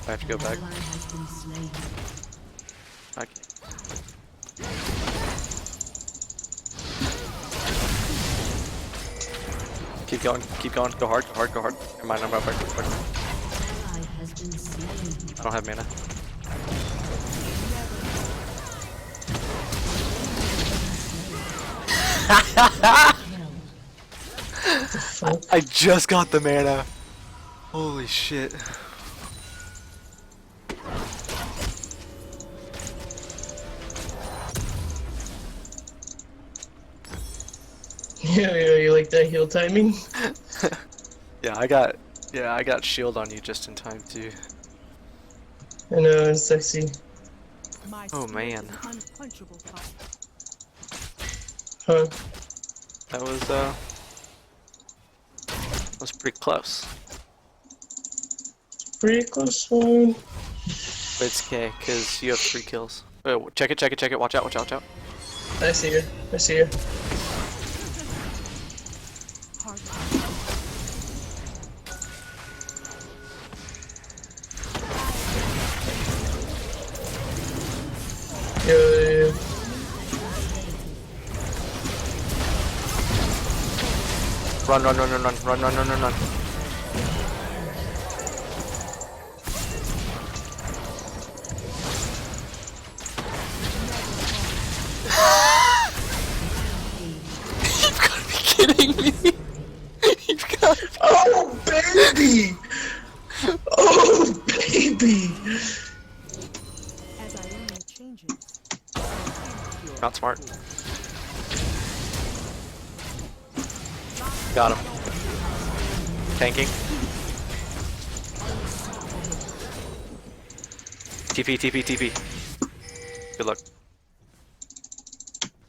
I have to go back. Okay. Keep going, go hard, go hard. Never mind, I'm about back. I don't have mana. I just got the mana. Holy shit. Yeah, you like that heal timing? Yeah, I got shield on you just in time too. I know, it's sexy. Oh man. Huh. That was pretty close. Pretty close one. But it's okay, cause you have 3 kills. Oh, check it, watch out, watch out, watch out. I see her. I see her. Yo. Run. You've got to be kidding me! You've got to be... Oh, baby! Oh, baby! Not smart. Got him. Tanking. TP. Good luck.